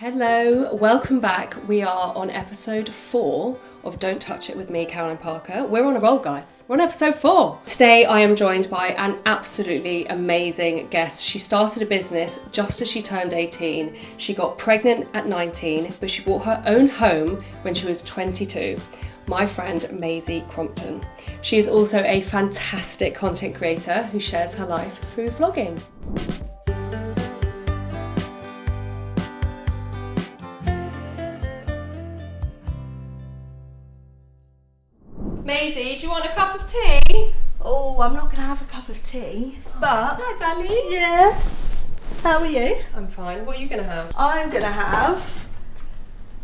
Hello, welcome back. We are on episode 4 of Don't Touch It with me, Caroline Parker. We're on a roll, guys. We're on episode 4. Today I am joined by an absolutely amazing guest. She started a business just as she turned 18. She got pregnant at 19, but she bought her own home when she was 22. My friend Maisie Crompton. She is also a fantastic content creator who shares her life through vlogging. Maisie, do you want a cup of tea? Oh, I'm not going to have a cup of tea, but... Hi, darling. Yeah. How are you? I'm fine. What are you going to have? I'm going to have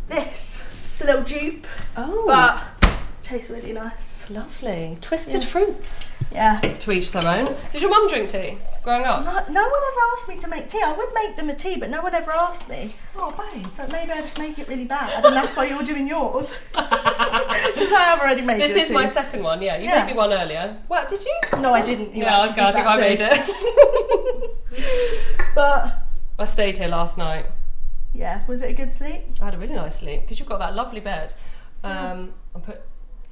this. It's a little dupe, Oh. but tastes really nice. Lovely. Twisted fruits. Yeah. To each their own. Did your mum drink tea growing up? No one ever asked me to make tea. I would make them a tea, but no one ever asked me. Oh, babes. But maybe I just make it really bad, and that's why you're doing yours. Because I have already made This you a is tea. my second one, yeah. You Yeah. may me one earlier. Well, did you? No, I didn't. You I was actually going to did think I that made it. But, I stayed here last night. yeah, was it a good sleep? I had a really nice sleep because you've got that lovely bed.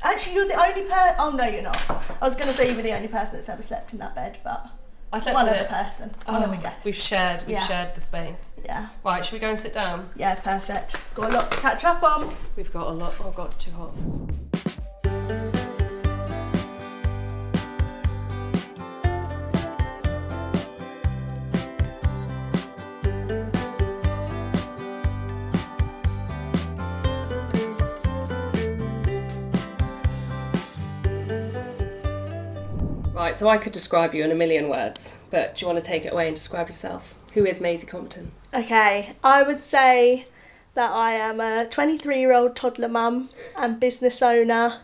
Actually, you're the only person... Oh, no, you're not. I was going to say you were the only person that's ever slept in that bed, but... I slept one in other it. person. One other guest. We've shared Yeah. the space. Yeah. Right, should we go and sit down? Yeah, perfect. Got a lot to catch up on. We've got a lot. Oh God, it's too hot. Right, so I could describe you in a million words, but do you want to take it away and describe yourself? Who is Maisie Crompton? Okay, I would say that I am a 23-year-old toddler mum and business owner,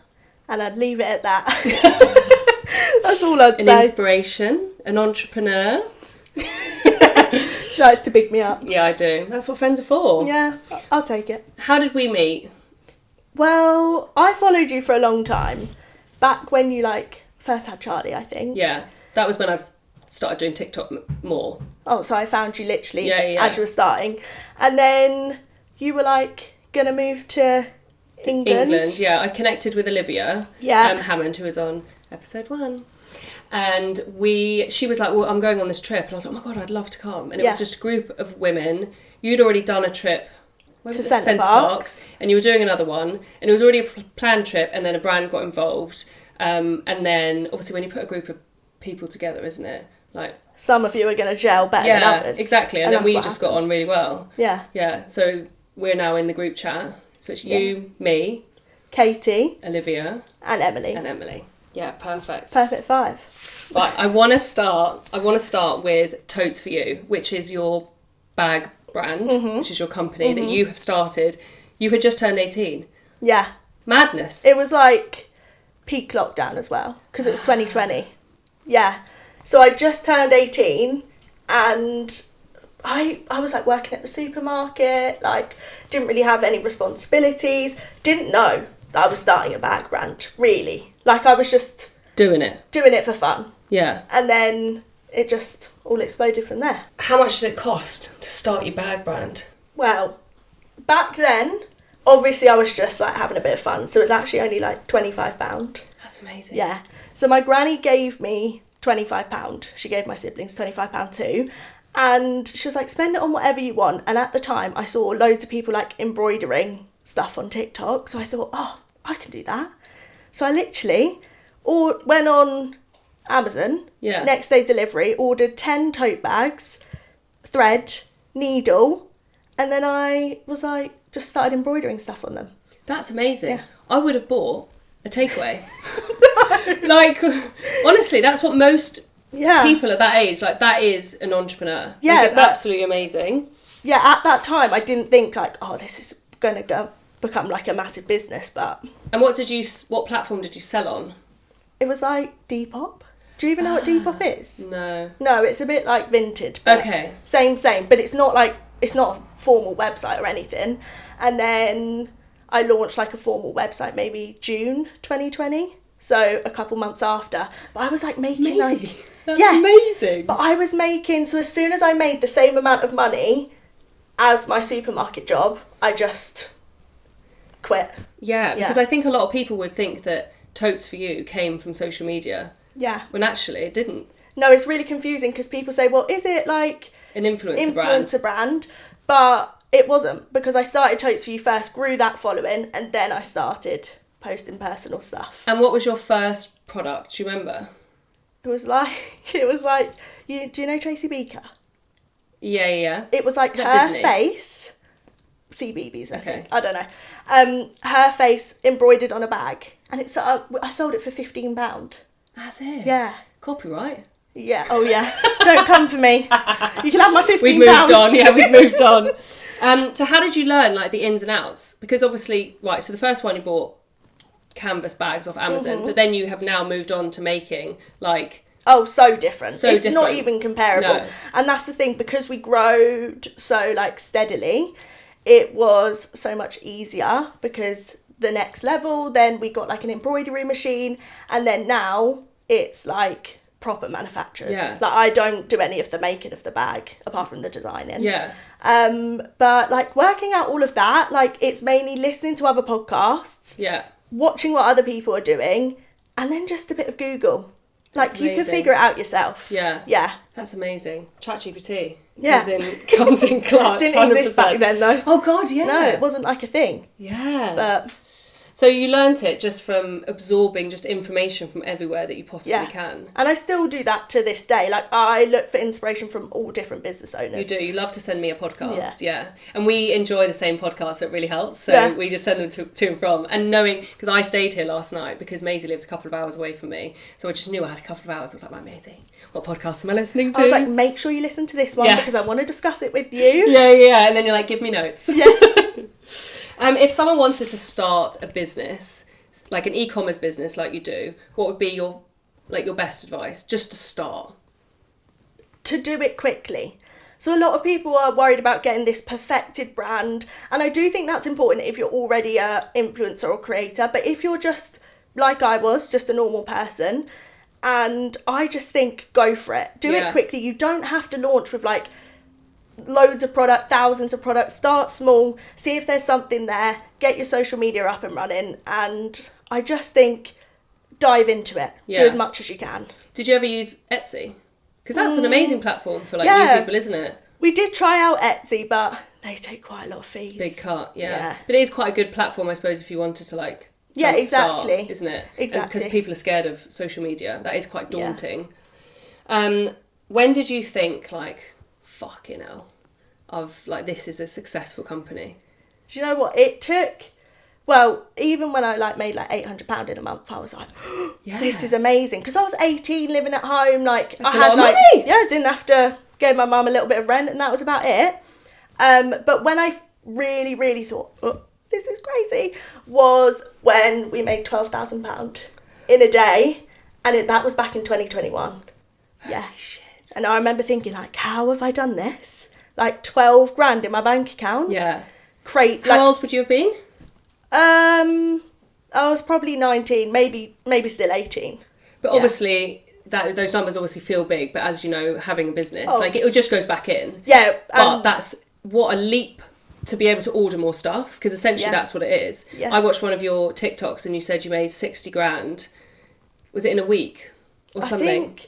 and I'd leave it at that. That's all I'd An say. inspiration, an entrepreneur. She likes to big me up. Yeah, I do. That's what friends are for. Yeah, I'll take it. How did we meet? Well, I followed you for a long time. Back when you, first had Charlie, I think. Yeah, that was when I started doing TikTok more. Oh, so I found you literally Yeah. as you were starting. And then you were gonna move to England. Yeah. I connected with Olivia Hammond, who was on episode 1. And she was like, well, I'm going on this trip. And I was like, oh my God, I'd love to come. And it was just a group of women. You'd already done a trip. Where was it? Centre Parks. And you were doing another one. And it was already a planned trip. And then a brand got involved. And then, obviously, when you put a group of people together, isn't it? Some of you are going to gel better than others. Exactly. And then we just got on really well. Yeah. Yeah. So we're now in the group chat. So it's you, me, Katie, Olivia, and Emily. Yeah, perfect. Perfect 5. Right, I want to start with TotesForYou, which is your bag brand, which is your company that you have started. You had just turned 18. Yeah. Madness. It was peak lockdown as well, because it was 2020. Yeah. So I just turned 18 and I was working at the supermarket, didn't really have any responsibilities, didn't know that I was starting a bag brand, really. I was just doing it for fun. Yeah. And then it just all exploded from there. How much did it cost to start your bag brand? Well, back then, obviously I was just having a bit of fun, so it was actually only £25. That's amazing. Yeah. So my granny gave me £25. She gave my siblings £25 too. And she was like, spend it on whatever you want. And at the time, I saw loads of people embroidering stuff on TikTok. So I thought, oh, I can do that. So I literally went on Amazon, next day delivery, ordered 10 tote bags, thread, needle, and then I was just started embroidering stuff on them. That's amazing. Yeah. I would have bought a takeaway. Honestly, that's what most people at that age, that is an entrepreneur. Yeah, it's absolutely amazing. Yeah, at that time, I didn't think oh, this is going to become a massive business, but... And what platform did you sell on? It was Depop. Do you even know what Depop is? No. No, it's a bit Vinted. But Okay. Same, but it's not it's not a formal website or anything. And then I launched a formal website maybe June 2020. So a couple months after. But I was making That's amazing. But I was making, so as soon as I made the same amount of money as my supermarket job, I just quit. Yeah, because I think a lot of people would think that TotesForYou came from social media. Yeah. When actually it didn't. No, it's really confusing because people say, well, is it like an influencer brand? But it wasn't, because I started TotesForYou first, grew that following, and then I started posting personal stuff. And what was your first product? Do you remember? It was like, do you know Tracy Beaker? Yeah. It was like her Disney? Face, CBeebies, I think. Okay. I don't know. Her face embroidered on a bag, and I sold it for £15. That's it? Yeah. Copyright? Yeah. Oh yeah. Don't come for me. You can have my £15. We've moved on. Yeah, we've moved on. So how did you learn like the ins and outs? Because obviously, right, so the first one you bought canvas bags off Amazon, but then you have now moved on to making like... Oh, so different. So it's different. Not even comparable. No. And that's the thing, because we growed so like steadily, it was so much easier, because the next level, then we got like an embroidery machine, and then now it's like proper manufacturers. Yeah. Like I don't do any of the making of the bag apart from the designing. Yeah. But like working out all of that, like it's mainly listening to other podcasts, Yeah. watching what other people are doing, and then just a bit of Google. That's Like you can amazing. figure it out yourself. Yeah. Yeah. That's amazing. ChatGPT Yeah. comes in clutch. Didn't exist 100%. back then though. Oh God, yeah. No, it wasn't like a thing. Yeah. But so you learnt it just from absorbing just information from everywhere that you possibly yeah. can. And I still do that to this day. Like I look for inspiration from all different business owners. You do. You love to send me a podcast, yeah. And we enjoy the same podcast, so it really helps. So Yeah. we just send them to and from. And knowing, because I stayed here last night because Maisie lives a couple of hours away from me, so I just knew I had a couple of hours. I was like, right, Maisie, what podcast am I listening to? I was like, make sure you listen to this one, Yeah. because I want to discuss it with you. Yeah. And then you're like, give me notes. Yeah. If someone wanted to start a business, like an e-commerce business like you do, what would be your best advice just to start? To do it quickly. So a lot of people are worried about getting this perfected brand, and I do think that's important if you're already a influencer or creator. But if you're just like I was, just a normal person, and I just think go for it. Do it quickly. You don't have to launch with like loads of product, thousands of products. Start small, see if there's something there, get your social media up and running, and I just think dive into it. Do as much as you can. Did you ever use Etsy? Because that's an amazing platform for like new people, isn't it? We did try out Etsy, but they take quite a lot of fees. Big cut, yeah. But it is quite a good platform, I suppose, if you wanted to like yeah, jumpstart, exactly, isn't it? Exactly. Because people are scared of social media. That is quite daunting. When did you think like, fucking hell, of like this is a successful company? Do you know what it took? Well, even when I like made like £800 in a month, I was like, this is amazing. Because I was 18, living at home, like That's I a had lot of like money. I didn't have to give my mum a little bit of rent, and that was about it. But when I really, really thought, oh, this is crazy, was when we made £12,000 in a day, and that was back in 2021. Yeah. Holy shit. And I remember thinking like, how have I done this? Like 12 grand in my bank account. Yeah. How old would you have been? I was probably 19, maybe still 18. But obviously, those numbers obviously feel big. But as you know, having a business, like it just goes back in. Yeah. But that's what a leap to be able to order more stuff, because essentially that's what it is. Yeah. I watched one of your TikToks and you said you made 60 grand. Was it in a week or something?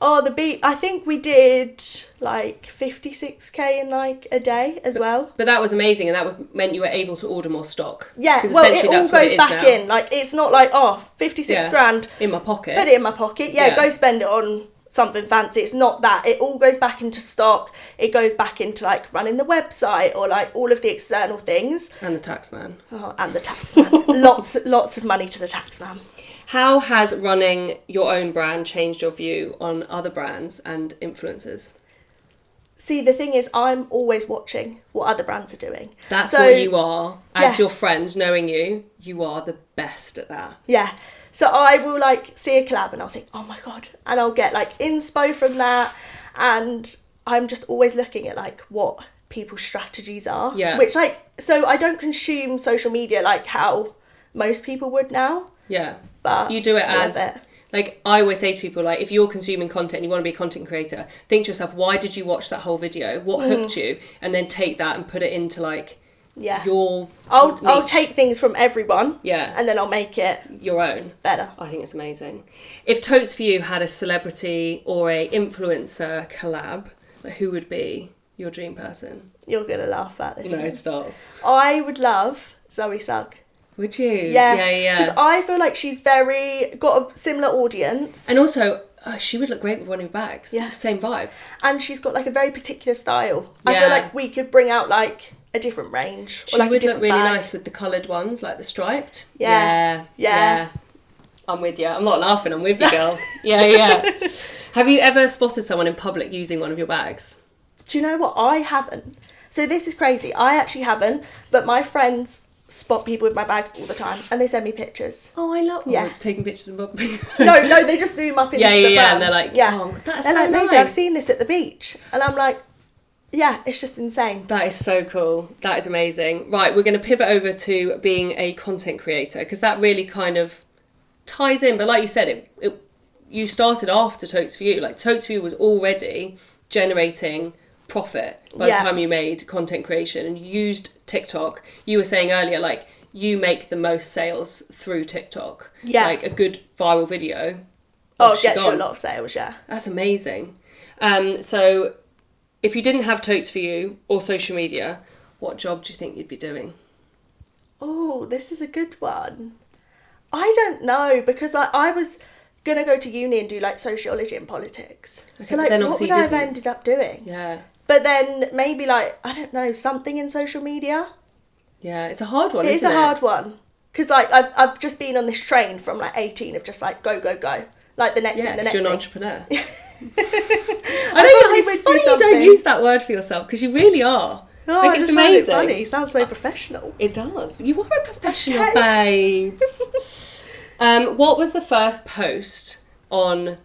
I think we did like 56k in like a day as well. But that was amazing, and that meant you were able to order more stock. Yeah, because well, essentially it all that's what it goes is back now. in. Like, it's not like, 56 grand. In my pocket. Put it in my pocket. Yeah, go spend it on something fancy. It's not that. It all goes back into stock. It goes back into like running the website or like all of the external things. And the tax man. Oh, and the tax man. lots of money to the tax man. How has running your own brand changed your view on other brands and influencers? See, the thing is, I'm always watching what other brands are doing. That's what you are. As your friend, knowing you are the best at that. Yeah. So I will like see a collab and I'll think, oh my God. And I'll get like inspo from that. And I'm just always looking at like what people's strategies are. Yeah. Which so I don't consume social media like how most people would now. Yeah. But you do it I as love it. Like, I always say to people, like, if you're consuming content and you want to be a content creator, think to yourself, why did you watch that whole video? What hooked you? And then take that and put it into, like, your I'll take things from everyone. Yeah. And then I'll make it your own. Better. I think it's amazing. If TotesForYou had a celebrity or a influencer collab, like, who would be your dream person? You're going to laugh at this. No, stop. I would love Zoe Sugg. Would you? Yeah. Because I feel like she's got a similar audience. And also, she would look great with one of your bags. Yeah. Same vibes. And she's got like a very particular style. I feel like we could bring out like a different range. She would look really nice with the coloured ones, like the striped. Yeah. I'm with you. I'm not laughing, I'm with you, girl. Yeah. Have you ever spotted someone in public using one of your bags? Do you know what? I haven't. So this is crazy. I actually haven't, but my friends spot people with my bags all the time and they send me pictures. Oh, I love taking pictures of No, they just zoom up into the phone. And they're like, oh, that's so like, nice. Maisie, I've seen this at the beach. And I'm like, yeah, it's just insane. That is so cool. That is amazing. Right, we're going to pivot over to being a content creator, because that really kind of ties in. But like you said, you started after TotesForYou. Like, TotesForYou was already generating profit by the time you made content creation and used TikTok. You were saying earlier, like, you make the most sales through TikTok. Yeah. Like, a good viral video. Oh, it gets you a lot of sales, yeah. That's amazing. So if you didn't have TotesForYou or social media, what job do you think you'd be doing? Oh, this is a good one. I don't know, because I was going to go to uni and do like sociology and politics. Okay, so like, what would I have ended up doing? Yeah. But then maybe like, I don't know, something in social media. Yeah, it's a hard one, isn't it? It is a hard one. Because like, I've just been on this train from like 18 of just like, go. Like the next thing, the next thing. You're an entrepreneur. I know, it's funny you don't use that word for yourself, because you really are. Oh, like, it's amazing. Funny. It sounds so professional. It does. You are a professional, babe. What was the first post on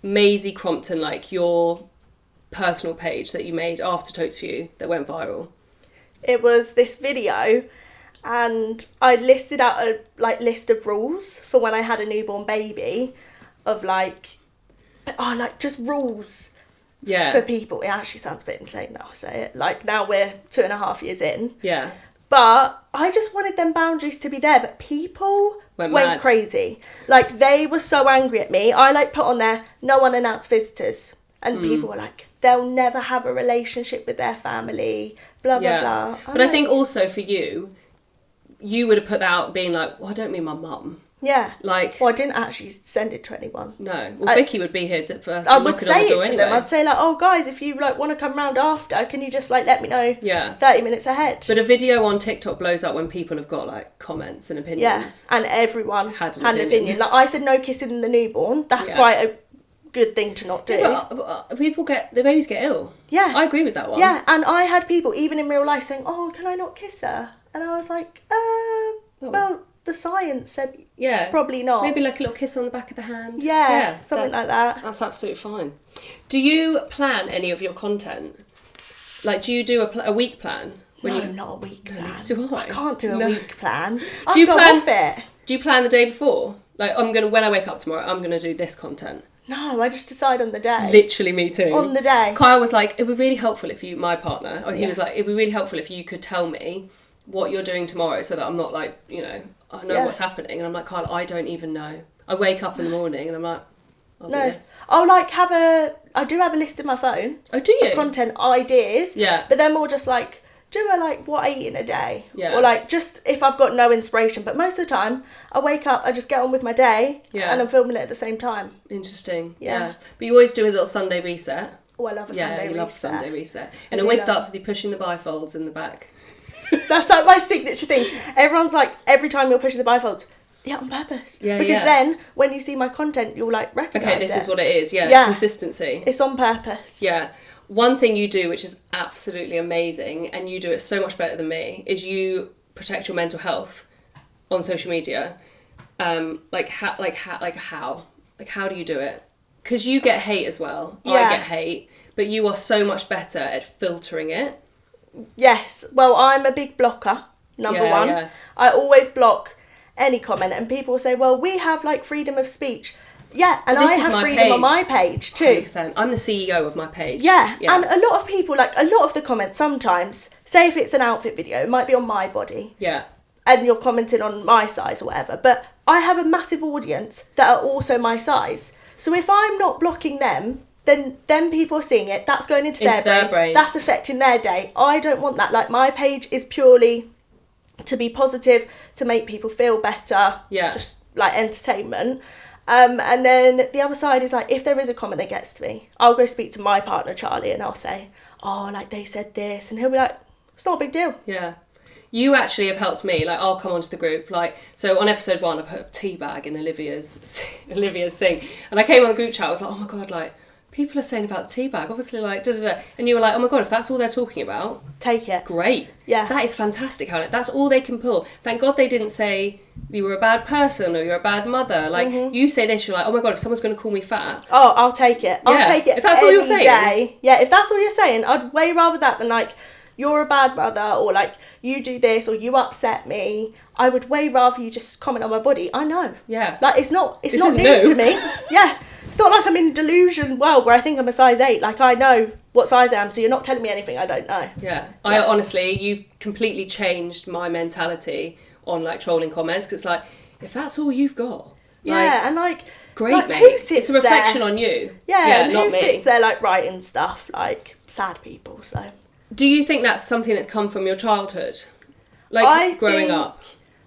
Maisie Crompton, like your personal page that you made after TotesForYou that went viral? It was this video, and I listed out a list of rules for when I had a newborn baby, of like just rules for people. It actually sounds a bit insane now I say it. Like, now we're 2.5 years in. Yeah. But I just wanted them boundaries to be there, but people went crazy. Like, they were so angry at me. I like put on there, no unannounced visitors. And people were like, they'll never have a relationship with their family, blah, blah, blah. But I think also for you would have put that out being like, well, I don't mean my mum. Yeah. Like, well, I didn't actually send it to anyone. No. Well, Vicky would be here first. I would say it to them. I'd say like, oh guys, if you like want to come round after, can you just like let me know 30 minutes ahead? But a video on TikTok blows up when people have got like comments and opinions. Yeah. And everyone had an opinion. Like, I said no kissing the newborn. That's quite a good thing to not do. Yeah, but the babies get ill. Yeah. I agree with that one. Yeah. And I had people even in real life saying, oh, can I not kiss her? And I was like, well, the science said probably not. Maybe like a little kiss on the back of the hand. Yeah, something like that. That's absolutely fine. Do you plan any of your content? Like, do you do a week plan? Not a week plan. I can't do a week plan. Do you plan the day before? Like, when I wake up tomorrow, I'm going to do this content. No, I just decide on the day. Literally, me too. On the day. Kyle was like, it'd be really helpful if you, my partner, he was like, it'd be really helpful if you could tell me what you're doing tomorrow, so that I'm not like, I know what's happening. And I'm like, Kyle, I don't even know. I wake up in the morning and I'm like, I'll do this. I'll like I do have a list in my phone. Oh, do you? Of content ideas. Yeah. But they're more just like, do I like what I eat in a day? Yeah. Or like, just if I've got no inspiration. But most of the time, I wake up, I just get on with my day. Yeah. And I'm filming it at the same time. Interesting. Yeah. But you always do a little Sunday reset. Oh, I love a Sunday reset. Yeah, you love Sunday reset. And it always starts with you pushing the bifolds in the back. That's like my signature thing. Everyone's like, every time you're pushing the bifolds, on purpose. Yeah, because then when you see my content, you'll like recognise it. Okay, this is what it is. Yeah, consistency. It's on purpose. Yeah. One thing you do, which is absolutely amazing, and you do it so much better than me, is you protect your mental health on social media. How do you do it? Because you get hate as well. Yeah. I get hate, but you are so much better at filtering it. Yes. Well, I'm a big blocker, number one. Yeah. I always block any comment, and people will say, well, we have like freedom of speech. Yeah, and This I is have my freedom on page. my page too. 100%. I'm the CEO of my page. Yeah, and a lot of people, like, a lot of the comments sometimes, say if it's an outfit video, it might be on my body. Yeah. And you're commenting on my size or whatever. But I have a massive audience that are also my size. So if I'm not blocking them, then people are seeing it. That's going into their brain. That's affecting their day. I don't want that. Like, my page is purely to be positive, to make people feel better. Yeah. Just, like, entertainment. And then the other side is, like, if there is a comment that gets to me, I'll go speak to my partner, Charlie, and I'll say, oh, like, they said this. And he'll be like, it's not a big deal. Yeah. You actually have helped me. Like, I'll come onto the group. Like, so on episode 1, I put a tea bag in Olivia's sink. And I came on the group chat, I was like, oh my God, like, people are saying about the tea bag. Obviously, like, da-da-da. And you were like, oh my God, if that's all they're talking about, take it. Great. Yeah. That is fantastic, Hannah. That's all they can pull. Thank God they didn't say you were a bad person or you're a bad mother. Like, you say this, you're like, oh my God, if someone's going to call me fat. Oh, I'll take it. I'll take it. If that's all you're saying. Day. Yeah, if that's all you're saying, I'd way rather that than, like, you're a bad mother, or, like, you do this, or you upset me. I would way rather you just comment on my body. I know. Yeah. Like, it's not news to me. Yeah. It's not like I'm in a delusion world where I think I'm a size 8. Like, I know what size I am, so you're not telling me anything I don't know. Yeah. I honestly, you've completely changed my mentality on, like, trolling comments, because it's like, if that's all you've got. Yeah, and, like... Great, like, mate. Who sits it's a reflection there? On you. Yeah, and not who me. sits there, like, writing stuff? Like, sad people, so... Do you think that's something that's come from your childhood? Like, growing up?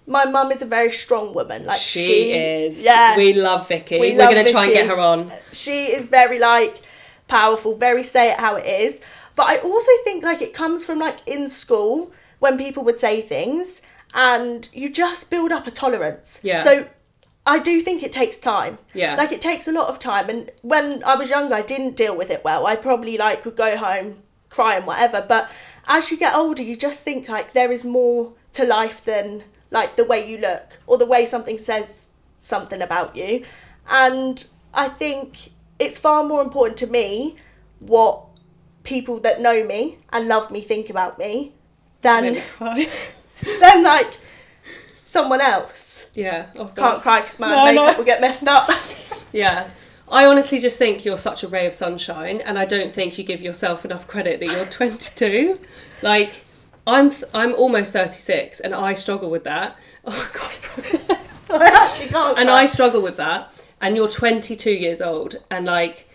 My mum is a very strong woman. Like, she is. Yeah. We love Vicky. We're going to try and get her on. She is very, like, powerful, very say it how it is. But I also think, like, it comes from, like, in school when people would say things and you just build up a tolerance. Yeah. So I do think it takes time. Yeah. Like, it takes a lot of time. And when I was younger, I didn't deal with it well. I probably, like, would go home, cry and whatever. But as you get older, you just think, like, there is more to life than, like, the way you look or the way something says something about you. And I think it's far more important to me what people that know me and love me think about me than than, like, someone else. Yeah. Oh, God. Can't cry because my makeup will get messed up. Yeah. I honestly just think you're such a ray of sunshine, and I don't think you give yourself enough credit that you're 22. Like, I'm almost 36, and I struggle with that. Oh God, I actually can't. And cry. I struggle with that. And you're 22 years old, and, like,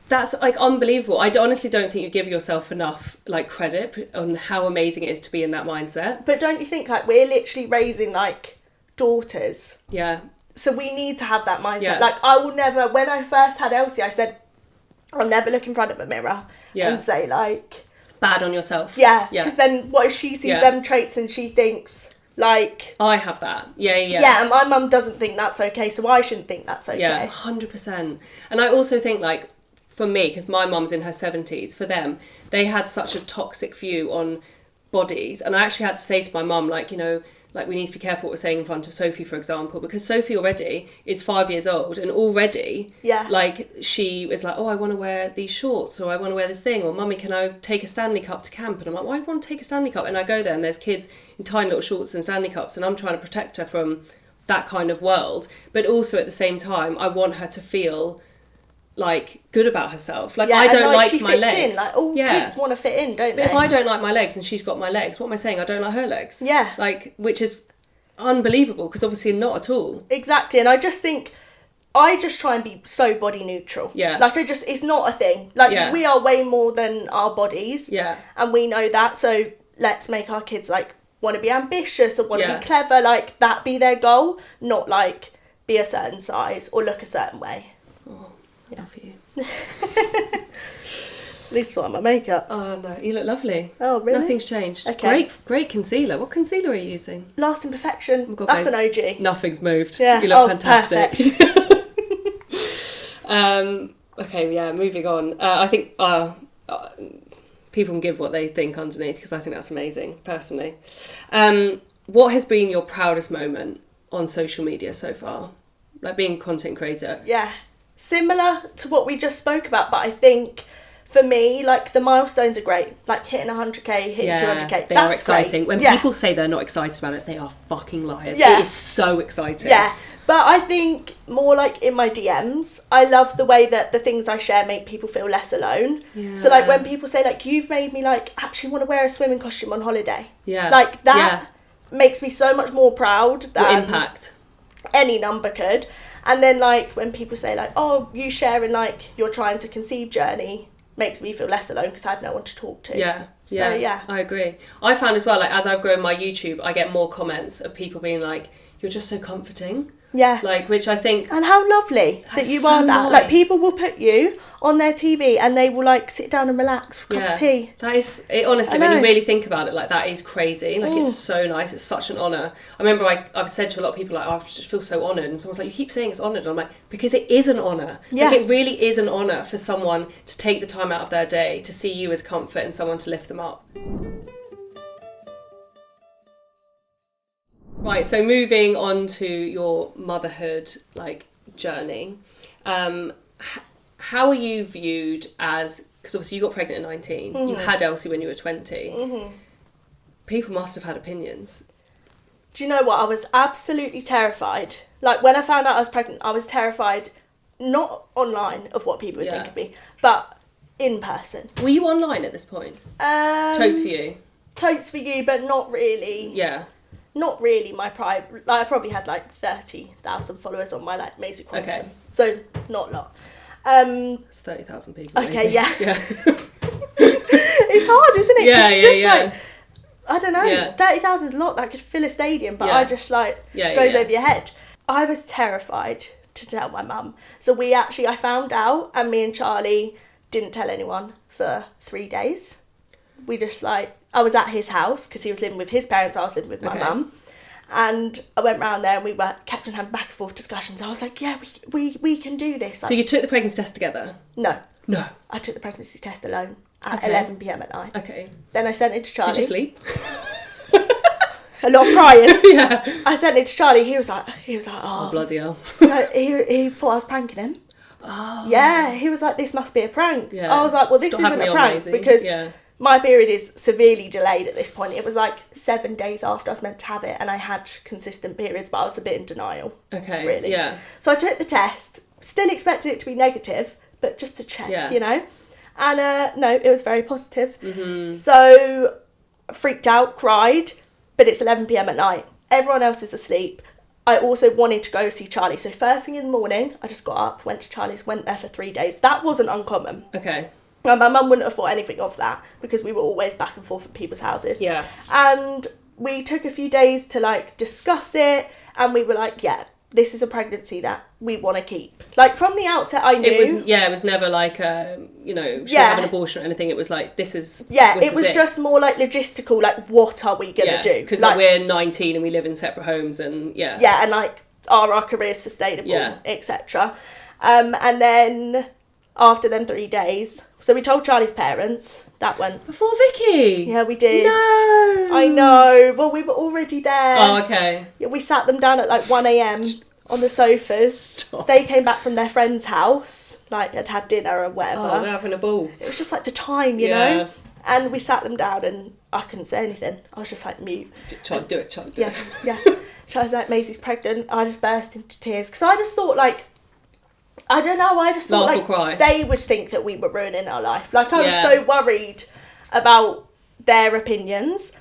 that's, like, unbelievable. I honestly don't think you give yourself enough, like, credit on how amazing it is to be in that mindset. But don't you think, like, we're literally raising, like, daughters? Yeah. So we need to have that mindset. Yeah. Like, I will never, when I first had Elsie, I said, I'll never look in front of a mirror and say, like... Bad on yourself. Yeah, because then what if she sees them traits and she thinks, like... I have that. Yeah. Yeah, and my mum doesn't think that's okay, so I shouldn't think that's okay. Yeah, 100%. And I also think, like, for me, because my mum's in her 70s, for them, they had such a toxic view on bodies. And I actually had to say to my mum, like, you know... Like, we need to be careful what we're saying in front of Sophie, for example, because Sophie already is 5 years old, and already, like, she is like, oh, I want to wear these shorts, or I want to wear this thing, or Mummy, can I take a Stanley Cup to camp? And I'm like, why do you want to take a Stanley Cup? And I go there, and there's kids in tiny little shorts and Stanley Cups, and I'm trying to protect her from that kind of world. But also, at the same time, I want her to feel... like, good about herself. Like, I don't like my legs. In. Like, all kids want to fit in, don't they? But if I don't like my legs and she's got my legs, what am I saying? I don't like her legs. Yeah. Like, which is unbelievable, because obviously not at all. Exactly, and I just think, I just try and be so body neutral. Yeah. Like, it's not a thing. Like, we are way more than our bodies. Yeah. And we know that, so let's make our kids, like, want to be ambitious or want to be clever, like, that be their goal, not, like, be a certain size or look a certain way. Oh. Love you. At least on my makeup. Oh no, you look lovely. Oh really? Nothing's changed. Okay. Great concealer. What concealer are you using? Lasting Perfection. Oh God, that's an OG. Nothing's moved. Yeah. You look fantastic. Perfect. Okay, yeah. Moving on. I think people can give what they think underneath, because I think that's amazing, personally. What has been your proudest moment on social media so far? Like, being a content creator. Yeah. Similar to what we just spoke about, but I think for me, like, the milestones are great. Like, hitting 100k, hitting 200k. They are exciting. Great. When people say they're not excited about it, they are fucking liars. Yeah. It is so exciting. Yeah. But I think more like in my DMs, I love the way that the things I share make people feel less alone. Yeah. So like when people say like, you've made me like actually want to wear a swimming costume on holiday. Yeah. Like that makes me so much more proud than Your impact. any number could. And then like when people say like, oh, you sharing like your trying to conceive journey makes me feel less alone because I have no one to talk to. Yeah. So yeah. I agree. I found as well, like as I've grown my YouTube, I get more comments of people being like, you're just so comforting. Yeah. Like, which I think... And how lovely that you are that. Nice. Like, people will put you on their TV and they will, like, sit down and relax with a cup of tea. That is... honestly, when you really think about it, like, that is crazy. Like, it's so nice. It's such an honour. I remember I've said to a lot of people, like, oh, I just feel so honoured. And someone's like, you keep saying it's honoured. And I'm like, because it is an honour. Yeah. Like, it really is an honour for someone to take the time out of their day to see you as comfort and someone to lift them up. Right, so moving on to your motherhood, like, journey, how are you viewed as, because obviously you got pregnant at 19, you had Elsie when you were 20, people must have had opinions. Do you know what? I was absolutely terrified. Like, when I found out I was pregnant, I was terrified, not online of what people would think of me, but in person. Were you online at this point? TotesForYou? TotesForYou, but not really. Yeah. Not really my private. Like, I probably had like 30,000 followers on my like Maisie Crompton. Okay. So not a lot. It's 30,000 people. Okay, yeah. Yeah. It's hard, isn't it? Yeah. Like, I don't know. 30,000 is a lot. That could fill a stadium, but I just like goes over your head. I was terrified to tell my mum. So I found out, and me and Charlie didn't tell anyone for 3 days. We just like. I was at his house because he was living with his parents. I was living with my mum, and I went round there and we kept on having back and forth discussions. I was like, "Yeah, we can do this." Like, so you took the pregnancy test together? No, I took the pregnancy test alone at 11 p.m. at night. Okay. Then I sent it to Charlie. Did you sleep? A lot of crying. Yeah. I sent it to Charlie. He was like, oh bloody hell. No, he thought I was pranking him. Oh. Yeah, he was like, this must be a prank. Yeah. I was like, well, this isn't a prank because. Yeah. My period is severely delayed at this point. It was like 7 days after I was meant to have it, and I had consistent periods, but I was a bit in denial. Okay. Really. Yeah. So I took the test, still expected it to be negative, but just to check, you know. And no, it was very positive. Mm-hmm. So freaked out, cried, but it's 11 p.m. at night. Everyone else is asleep. I also wanted to go see Charlie. So first thing in the morning, I just got up, went to Charlie's, went there for 3 days. That wasn't uncommon. Okay. And my mum wouldn't have thought anything of that because we were always back and forth at people's houses. Yeah. And we took a few days to like discuss it, and we were like, yeah, this is a pregnancy that we want to keep. Like from the outset, I knew. It was never like, should we have an abortion or anything. It was like, this is. Yeah, it was just more like logistical, like what are we going to do? Because like, we're 19 and we live in separate homes and Yeah, and like, are our careers sustainable, etc. And then after them 3 days, so we told Charlie's parents. That went before Vicky. Yeah, we did. No, I know. Well, we were already there. Oh, okay. Yeah, we sat them down at like 1 a.m. on the sofas. Stop. They came back from their friend's house, like had dinner or whatever. Oh, they're having a ball. It was just like the time, you know. And we sat them down, and I couldn't say anything. I was just like mute. Child, do it. Yeah. Charlie's like, Maisie's pregnant. I just burst into tears because I just thought like. I don't know, I just thought like cry. They would think that we were ruining our life. Like I was so worried about their opinions,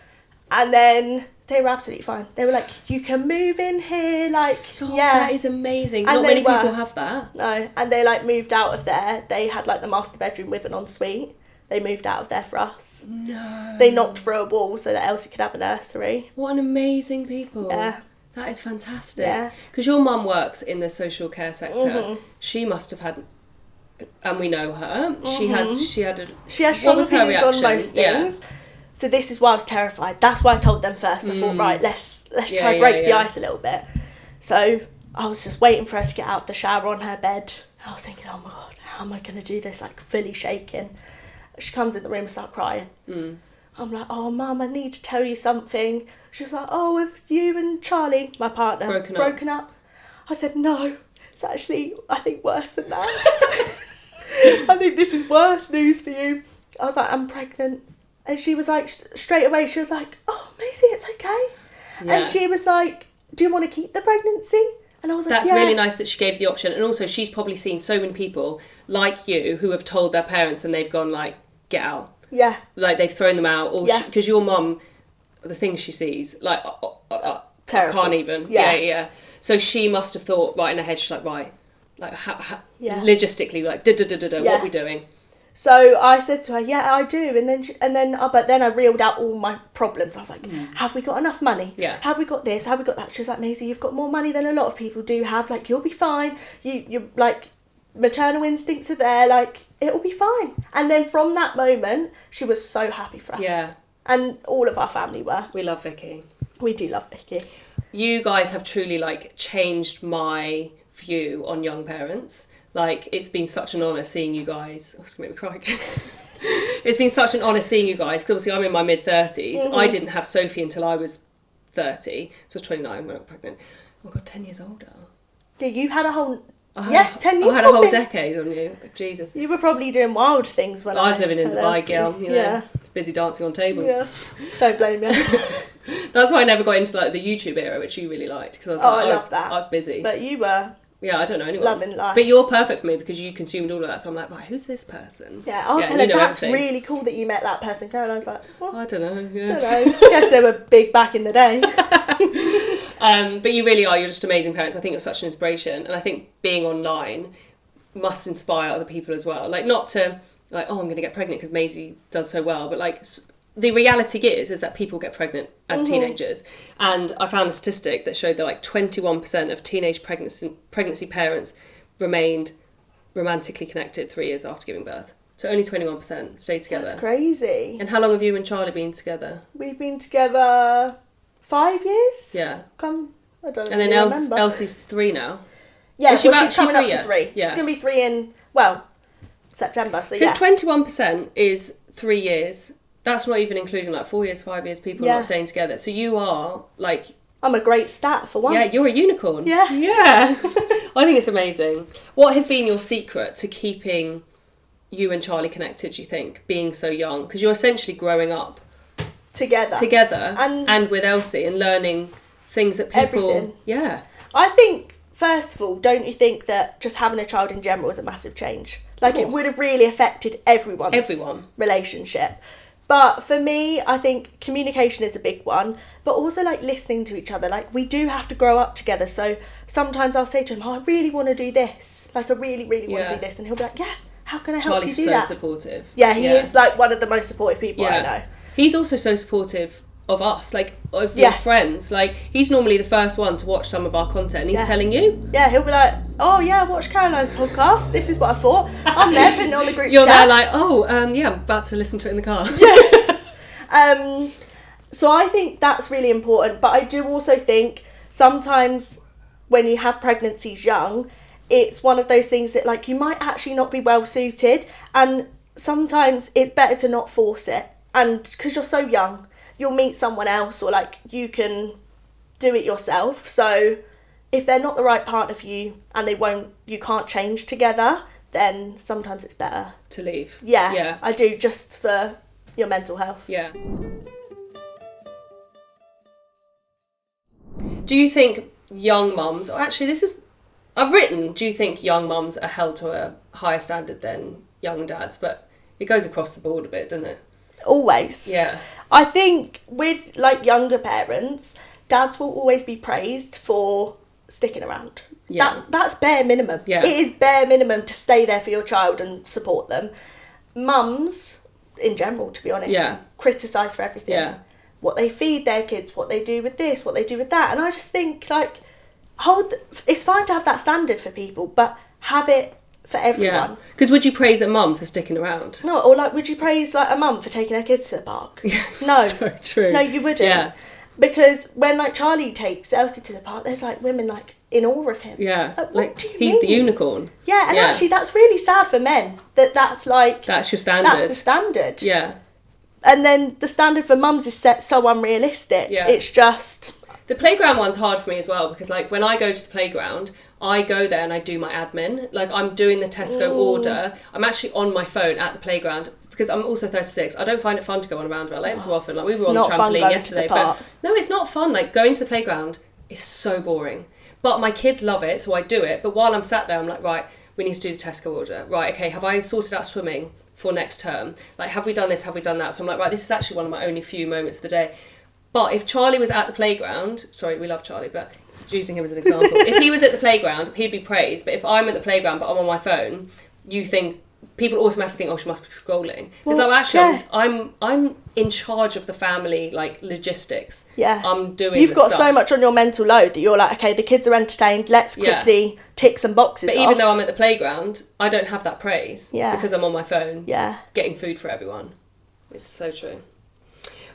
and then they were absolutely fine. They were like, you can move in here, like Stop, that is amazing. And not many people have that. No, and they like moved out of there. They had like the master bedroom with an ensuite. They moved out of there for us. No. They knocked through a wall so that Elsie could have a nursery. What an amazing people. Yeah. That is fantastic. Yeah. Because your mum works in the social care sector. Mm-hmm. She must have had, and we know her. Mm-hmm. She has strong opinions on most things. Yeah. So this is why I was terrified. That's why I told them first. I thought, right, let's try break the ice a little bit. So I was just waiting for her to get out of the shower on her bed. I was thinking, oh my God, how am I going to do this? Like fully shaking. She comes in the room and starts crying. Mm. I'm like, oh, Mum, I need to tell you something. She's like, oh, have you and Charlie, my partner, broken up? I said, no, it's actually, I think, worse than that. I think this is worse news for you. I was like, I'm pregnant. And she was like, straight away, she was like, oh, Maisie, it's okay. Yeah. And she was like, do you want to keep the pregnancy? And I was like, that's really nice that she gave the option. And also, she's probably seen so many people like you who have told their parents and they've gone like, get out. Yeah. Like, they've thrown them out. Or because your mum, the things she sees, like, terrible. I can't even. Yeah. So she must have thought, right in her head, she's like, right, like, logistically, like, what are we doing? So I said to her, yeah, I do. But then I reeled out all my problems. I was like, have we got enough money? Yeah. Have we got this? Have we got that? She was like, Maisie, you've got more money than a lot of people do have. Like, you'll be fine. You're like, maternal instincts are there. Like, it'll be fine. And then from that moment, she was so happy for us. Yeah. And all of our family were. We love Vicky. We do love Vicky. You guys have truly, like, changed my view on young parents. Like, it's been such an honour seeing you guys. Oh, it's going to make me cry again. It's been such an honour seeing you guys, because obviously I'm in my mid-30s. Mm-hmm. I didn't have Sophie until I was 30. So I was 29 when I got pregnant. Oh, my God, 10 years older. Yeah, you had a whole... 10 years. I had a whole decade on you. Jesus. You were probably doing wild things when I was living in Dubai, girl. You know, yeah. It's busy dancing on tables. Yeah. Don't blame me. That's why I never got into, like, the YouTube era, which you really liked. Because I love that. I was busy. But you were... Yeah, I don't know anyone. Loving life. But you're perfect for me because you consumed all of that. So I'm like, right, who's this person? Yeah, I'll tell her, that's everything. really cool that you met that person. Caroline's like, well, I don't know. Yeah. Don't know. Guess they were big back in the day. But you really are. You're just amazing parents. I think you're such an inspiration. And I think being online must inspire other people as well. Like, not to, like, oh, I'm going to get pregnant because Maisie does so well. But, like, the reality is that people get pregnant as teenagers. And I found a statistic that showed that, like, 21% of teenage pregnancy parents remained romantically connected 3 years after giving birth. So only 21% stay together. That's crazy. And how long have you and Charlie been together? We've been together 5 years. Yeah. I don't know. And then Elsie's 3 now. Yeah, she's coming up 3 to 3. Yeah. She's going to be 3 in, September. So because 21% is 3 years. That's not even including, like, 4 years, 5 years, people not staying together. So you are, like... I'm a great stat for once. Yeah, you're a unicorn. Yeah. Yeah. I think it's amazing. What has been your secret to keeping you and Charlie connected, do you think, being so young? Because you're essentially growing up together and with Elsie and learning things that people... Everything. Yeah. I think, first of all, don't you think that just having a child in general is a massive change? Like, it would have really affected everyone's relationship. But for me, I think communication is a big one, but also, like, listening to each other. Like, we do have to grow up together. So sometimes I'll say to him, oh, I really want to do this. Like, I really, really want to do this. And he'll be like, yeah, how can I help you do that? Charlie's so supportive. Yeah, he is, like, one of the most supportive people I know. He's also so supportive of us, like, of your friends. Like, he's normally the first one to watch some of our content, and he's telling you. Yeah, he'll be like, oh, yeah, watch Caroline's podcast. This is what I thought. I'm there putting on the group You're chat. there like, I'm about to listen to it in the car. Yeah. So I think that's really important. But I do also think sometimes when you have pregnancies young, it's one of those things that, like, you might actually not be well suited. And sometimes it's better to not force it. And because you're so young, you'll meet someone else, or, like, you can do it yourself. So if they're not the right partner for you and you can't change together, then sometimes it's better to leave. Yeah. I do, just for your mental health. Yeah. Do you think young mums, or actually do you think young mums are held to a higher standard than young dads? But it goes across the board a bit, doesn't it? Always. Yeah. I think with, like, younger parents, dads will always be praised for sticking around. Yeah. That's bare minimum. Yeah. It is bare minimum to stay there for your child and support them. Mums, in general, to be honest, criticise for everything. Yeah. What they feed their kids, what they do with this, what they do with that. And I just think, like, it's fine to have that standard for people, but have it for everyone. Yeah. Because would you praise a mum for sticking around? No, or, like, would you praise, like, a mum for taking her kids to the park? No. So true. No, you wouldn't. Yeah. Because when, like, Charlie takes Elsie to the park, there's, like, women, like, in awe of him. Yeah. Like he's the unicorn. Yeah, and actually that's really sad for men. That's, like... That's your standard. That's the standard. Yeah. And then the standard for mums is set so unrealistic. Yeah. It's just... The playground one's hard for me as well, because, like, when I go to the playground, I go there and I do my admin. Like, I'm doing the Tesco order. I'm actually on my phone at the playground, because I'm also 36. I don't find it fun to go on a roundabout like so often. Like, we were on the trampoline yesterday. But no, it's not fun. Like, going to the playground is so boring. But my kids love it, so I do it. But while I'm sat there, I'm like, right, we need to do the Tesco order. Right, okay, have I sorted out swimming for next term? Like, have we done this? Have we done that? So I'm like, right, this is actually one of my only few moments of the day. But if Charlie was at the playground, sorry, we love Charlie, but using him as an example, if he was at the playground, he'd be praised. But if I'm at the playground but I'm on my phone, you think, people automatically think, oh, she must be scrolling. Because I'm in charge of the family, like, logistics. Yeah. I'm doing You've got stuff. so much on your mental load that you're like, okay, the kids are entertained, let's quickly tick some boxes But even though I'm at the playground, I don't have that praise. Yeah. Because I'm on my phone. Yeah. Getting food for everyone. It's so true.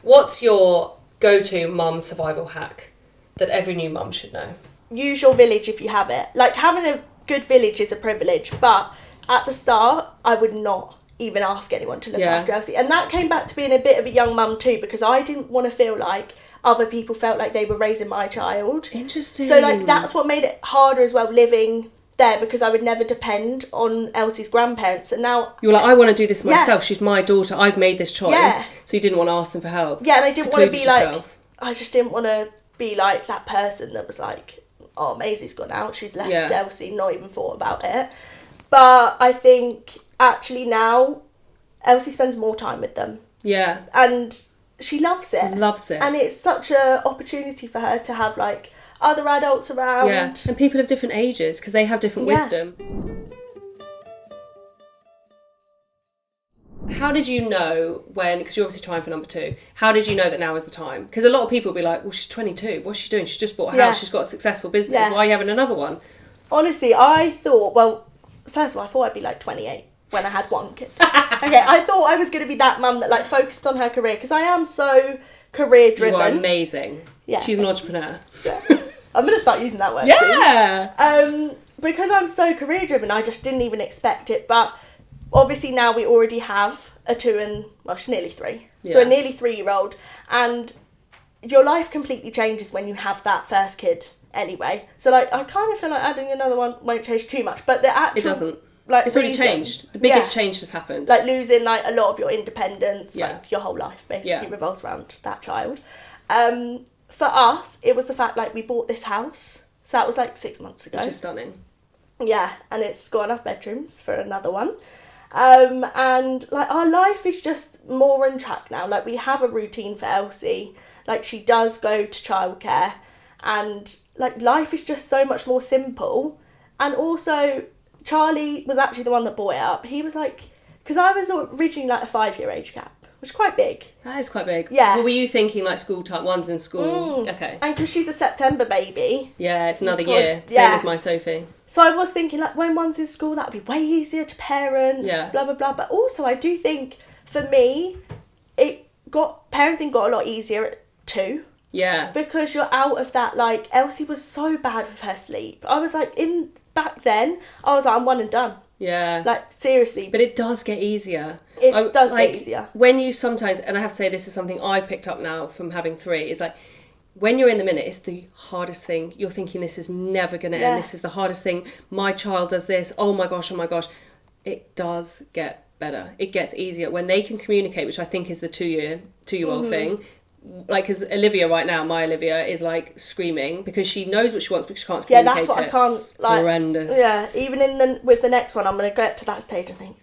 What's your go-to mum survival hack that every new mum should know? Use your village if you have it. Like, having a good village is a privilege, but at the start, I would not even ask anyone to look after Elsie. And that came back to being a bit of a young mum too, because I didn't want to feel like other people felt like they were raising my child. Interesting. So, like, that's what made it harder as well, living there, because I would never depend on Elsie's grandparents. And now you were like, I want to do this myself. She's my daughter. I've made this choice. Yeah. So you didn't want to ask them for help. Yeah, and I didn't want to be yourself. like, I just didn't want to be like that person that was like, oh, Maisie's gone out, she's left Elsie, not even thought about it. But I think actually now Elsie spends more time with them. Yeah. And she loves it. Loves it. And it's such an opportunity for her to have like other adults around. Yeah. And people of different ages, because they have different wisdom. How did you know when, because you're obviously trying for number 2, how did you know that now is the time? Because a lot of people will be like, well, she's 22, what's she doing? She's just bought a house, she's got a successful business, why are you having another one? Honestly, I thought, well, first of all, I thought I'd be like 28 when I had one kid. Okay, I thought I was going to be that mum that like focused on her career, because I am so career driven. You are amazing. Yeah. She's an entrepreneur. Yeah. I'm going to start using that word Yeah. Because I'm so career driven, I just didn't even expect it. But obviously now we already have a 2 and, well, she's nearly 3. Yeah. So a nearly 3-year-old. And your life completely changes when you have that first kid anyway. So like, I kind of feel like adding another one won't change too much. But the actual... It doesn't. Like, it's already changed. The biggest change has happened. Like losing like a lot of your independence, like your whole life basically revolves around that child. For us, it was the fact like we bought this house. So that was like 6 months ago. Which is stunning. Yeah, and it's got enough bedrooms for another one. And like our life is just more on track now. Like we have a routine for Elsie. Like she does go to childcare, and like life is just so much more simple. And also Charlie was actually the one that brought it up. He was like, because I was originally like a 5-year age gap, which is quite big. That is quite big. Yeah. Well, were you thinking like school time? One's in school. Okay. And because she's a September baby. Yeah, it's another year. Same as my Sophie. So I was thinking like when one's in school, that'd be way easier to parent. Yeah. Blah blah blah. But also I do think for me, parenting got a lot easier at 2. Yeah. Because you're out of that, like Elsie was so bad with her sleep. I was like back then, I was like, I'm one and done. Yeah. Like, seriously. But it does get easier. It does get easier. When you sometimes, and I have to say this is something I've picked up now from having 3, is like, when you're in the minute, it's the hardest thing. You're thinking this is never going to end. This is the hardest thing. My child does this. Oh my gosh. It does get better. It gets easier. When they can communicate, which I think is the 2-year-old thing. Like, because Olivia right now, my Olivia, is like screaming because she knows what she wants, but she can't communicate it. Yeah, that's what I can't, like... Horrendous. Yeah, even with the next one, I'm going to get to that stage and think...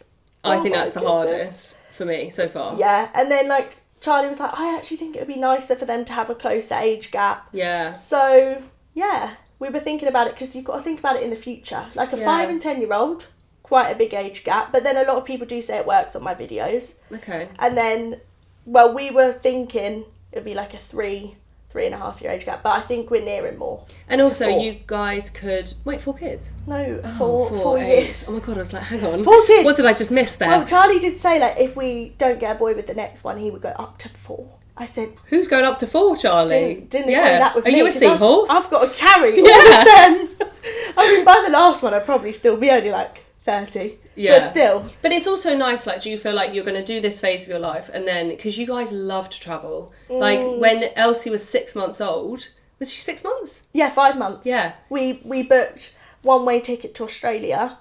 I think that's the hardest for me so far. Yeah, and then, like, Charlie was like, I actually think it would be nicer for them to have a closer age gap. Yeah. So, yeah, we were thinking about it because you've got to think about it in the future. Like, a 5 and 10-year-old, quite a big age gap, but then a lot of people do say it works on my videos. Okay. And then, well, we were thinking... It'd be like a 3.5 year age gap, but I think we're nearing more. And also, you guys could 4 kids. No, 4 years. years. Oh my god, I was like, hang on, 4 kids. What did I just miss there? Well, Charlie did say like if we don't get a boy with the next one, he would go up to 4. I said, who's going up to 4, Charlie? Didn't agree that with me. Are you a seahorse? I've got to carry all of them. I mean, by the last one, I'd probably still be only like 30. Yeah. But still. But it's also nice, like, do you feel like you're going to do this phase of your life and then, because you guys love to travel. Like, when Elsie was 6 months old, was she 6 months? Yeah, 5 months. Yeah. We booked one-way ticket to Australia.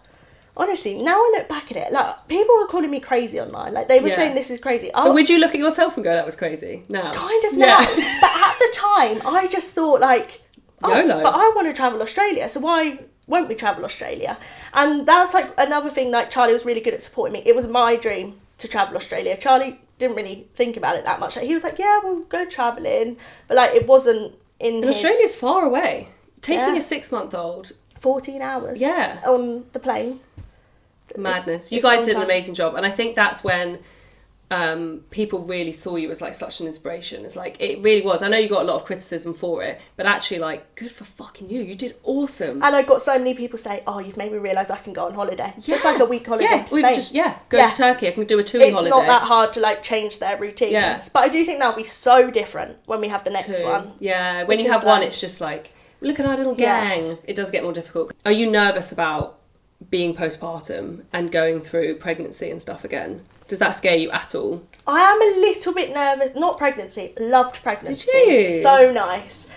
Honestly, now I look back at it, like, people were calling me crazy online. Like, they were saying this is crazy. But would you look at yourself and go, that was crazy? No. Kind of now. But at the time, I just thought, like, YOLO. But I want to travel Australia, so why won't we travel Australia? And that's like another thing, like Charlie was really good at supporting me. It was my dream to travel Australia. Charlie didn't really think about it that much. Like, he was like, yeah, we'll go travelling. But like, it wasn't in And his... Australia's far away. Taking a 6-month-old... 14 hours. Yeah. On the plane. Madness. You guys did an amazing job. And I think that's when people really saw you as like such an inspiration. It's like, it really was. I know you got a lot of criticism for it, but actually, like, good for fucking you. You did awesome. And I got so many people say, oh, you've made me realise I can go on holiday. Yeah. Just like a week holiday to Spain. Go to Turkey. I can do a 2-week holiday. It's not that hard to like change their routines. Yeah. But I do think that'll be so different when we have the next one. Yeah, when you have one, it's just like, look at our little gang. Yeah. It does get more difficult. Are you nervous about being postpartum and going through pregnancy and stuff again? Does that scare you at all? I am a little bit nervous. Not pregnancy. Loved pregnancy. Did you? So nice.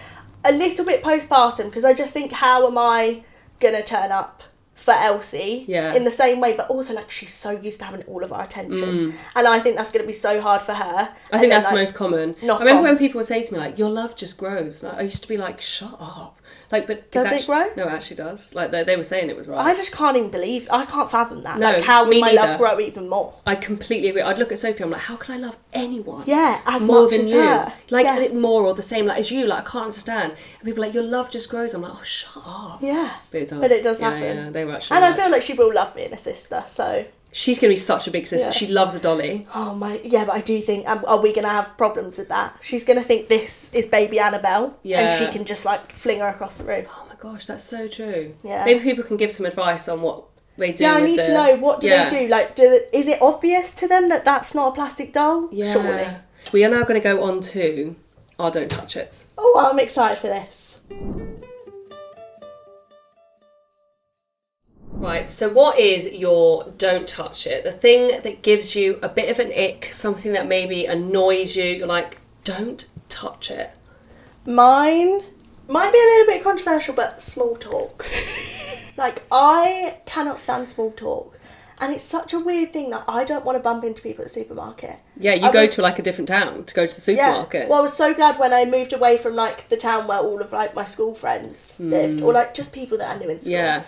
A little bit postpartum because I just think, how am I going to turn up for Elsie in the same way? But also, like, she's so used to having all of our attention. And I think that's going to be so hard for her. I think that's the most common. I remember when people would say to me, like, your love just grows. And I used to be like, shut up. Like, but does it grow? No, it actually does. Like, they were saying it was right. I just can't even believe. I can't fathom that. No, like, how would my neither. love grow even more? I completely agree. I'd look at Sophie. I'm like, how can I love anyone? Yeah, as more much than as you. her. Like more or the same like as you. Like, I can't understand. And people are like, your love just grows. I'm like, oh, shut up. Yeah, but it does. But it does happen. Yeah, they were actually. And right. I feel like she will love being a sister. So. She's going to be such a big sister. Yeah. She loves a dolly. Oh my, yeah, but I do think, are we going to have problems with that? She's going to think this is baby Annabelle, and she can just like fling her across the room. Oh my gosh, that's so true. Yeah. Maybe people can give some advice on what they do. Yeah, I need to know, what do they do? Like, is it obvious to them that that's not a plastic doll? Yeah. Surely. We are now going to go on to our Don't Touch It. Oh, I'm excited for this. Right, so what is your Don't Touch It? The thing that gives you a bit of an ick, something that maybe annoys you, you're like, don't touch it. Mine might be a little bit controversial, but small talk. Like, I cannot stand small talk. And it's such a weird thing that I don't want to bump into people at the supermarket. Yeah, you go to like a different town to go to the supermarket. Yeah. Well, I was so glad when I moved away from like the town where all of like my school friends lived, or like just people that I knew in school. Yeah.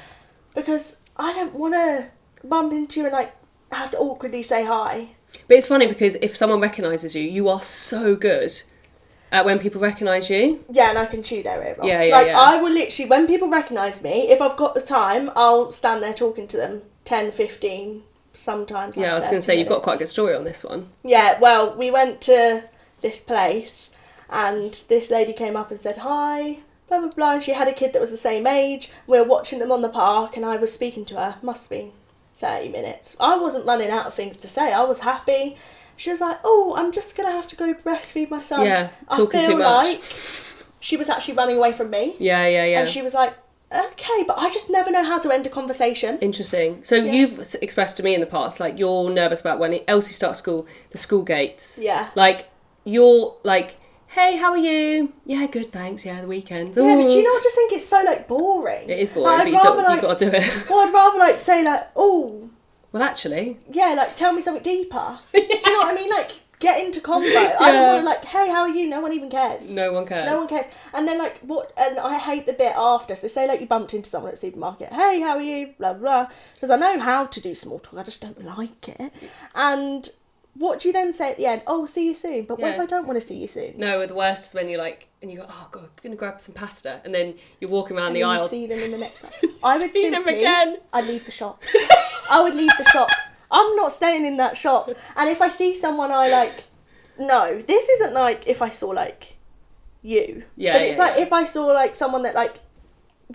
Because I don't want to bump into you and like have to awkwardly say hi. But it's funny because if someone recognises you, you are so good at when people recognise you. Yeah, and I can chew their ear off. Yeah. I will literally, when people recognise me, if I've got the time, I'll stand there talking to them 10, 15, sometimes. Yeah, I was going to say, you've got quite a good story on this one. Yeah, well, we went to this place and this lady came up and said, hi, blah, blah, blah. And she had a kid that was the same age. We were watching them on the park and I was speaking to her. Must have been 30 minutes. I wasn't running out of things to say. I was happy. She was like, oh, I'm just going to have to go breastfeed my son. Yeah, talking too much. I feel like she was actually running away from me. Yeah. And she was like, okay, but I just never know how to end a conversation. Interesting. So you've expressed to me in the past, like, you're nervous about when Elsie starts school, the school gates. Yeah. Like, you're like, hey, how are you? Yeah, good, thanks. Yeah, the weekends. Yeah, but do you not just think it's so, like, boring? It is boring, but you've got to do it. Well, I'd rather, like, say, like, oh. Well, actually. Yeah, like, tell me something deeper. Yes. Do you know what I mean? Like, get into convo. Yeah. I don't want to, like, hey, how are you? No one even cares. No one cares. No one cares. And then, like, what? And I hate the bit after. So say, like, you bumped into someone at the supermarket. Hey, how are you? Blah, blah. Because I know how to do small talk. I just don't like it. And what do you then say at the end? Oh, see you soon. But what if I don't want to see you soon? No, the worst is when you're like, and you go, oh, God, I'm going to grab some pasta. And then you're walking around the aisles. You see them in the next time. I would see them again. I'd leave the shop. I would leave the shop. I'm not staying in that shop. And if I see someone I like, no, this isn't like if I saw like you. Yeah. But it's like if I saw like someone that like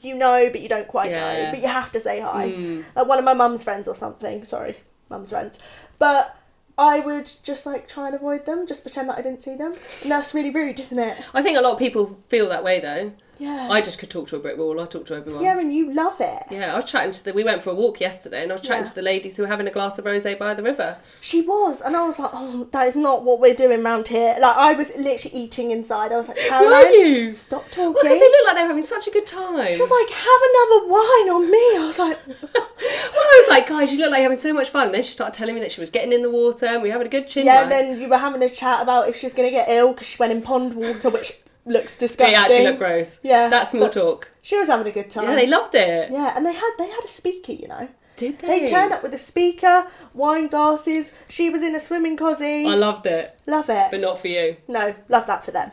you know but you don't quite know, but you have to say hi. Like one of my mum's friends or something. Sorry, mum's friends. But I would just like try and avoid them, just pretend that I didn't see them. And that's really rude, isn't it? I think a lot of people feel that way though. Yeah. I just could talk to a brick wall. I talk to everyone. Yeah, and you love it. Yeah, I was chatting we went for a walk yesterday and I was chatting to the ladies who were having a glass of rosé by the river. She was, and I was like, oh, that is not what we're doing round here. Like, I was literally eating inside. I was like, Caroline, were you? Stop talking. Well, because they looked like they were having such a good time. She was like, have another wine on me. I was like... Well, I was like, guys, you look like you're having so much fun. And then she started telling me that she was getting in the water and we were having a good chin. Yeah, and then you were having a chat about if she was going to get ill because she went in pond water, which... looks disgusting. They actually look gross. Yeah. That's small talk. She was having a good time. Yeah, they loved it. Yeah, and they had a speaker, you know. Did they? They turned up with a speaker, wine glasses. She was in a swimming cosy. I loved it. Love it. But not for you. No, love that for them.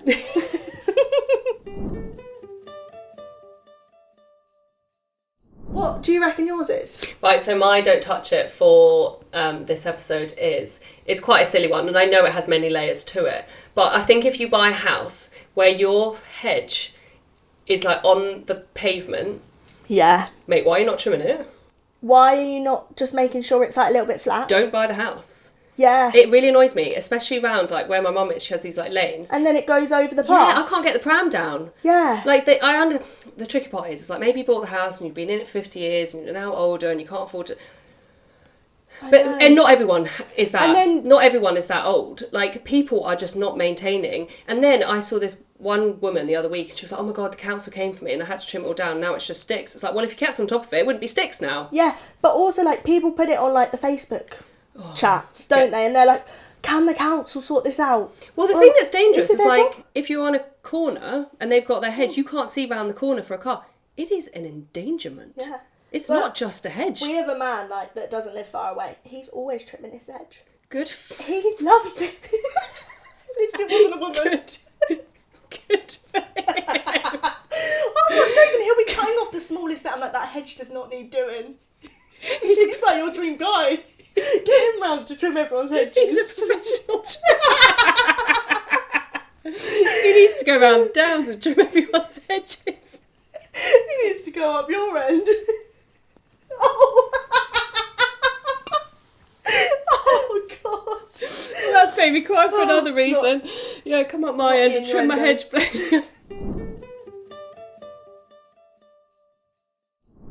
What do you reckon yours is? Right, so my don't touch it for this episode it's quite a silly one, and I know it has many layers to it, but I think if you buy a house where your hedge is like on the pavement, Yeah. mate, why are you not trimming it? Why are you not just making sure it's like a little bit flat? Don't buy the house. Yeah. It really annoys me, especially around like where my mum is. She has these like lanes. And then it goes over the park. Yeah, I can't get the pram down. Yeah. Like the tricky part is, it's like maybe you bought the house and you've been in it for 50 years and you're now older and you can't afford to. And not everyone is that. And then, not everyone is that old. Like, people are just not maintaining. And then I saw this one woman the other week, and she was like, "Oh my god, the council came for me, and I had to trim it all down. Now it's just sticks." It's like, well, if you kept on top of it, it wouldn't be sticks now. yeah, but also like people put it on like the Facebook chats, don't they? And they're like, "Can the council sort this out?" Well, the thing that's dangerous is it is their like, job? if you're on a corner and they've got their hedge, you can't see round the corner for a car. It is an endangerment. Yeah. It's But not just a hedge. We have a man like that doesn't live far away. He's always trimming his hedge. Good. He loves it. If it wasn't a woman. Good. I'm not joking. He'll be cutting off the smallest bit. I'm like, that hedge does not need doing. He's like your dream guy. Get him round to trim everyone's hedges. He's a professional trimmer. He needs to go around the downs and trim everyone's hedges. He needs to go up your end. Oh. Oh god. Well, that's made me cry for another reason. Yeah, come up my end and trim my hedge blade.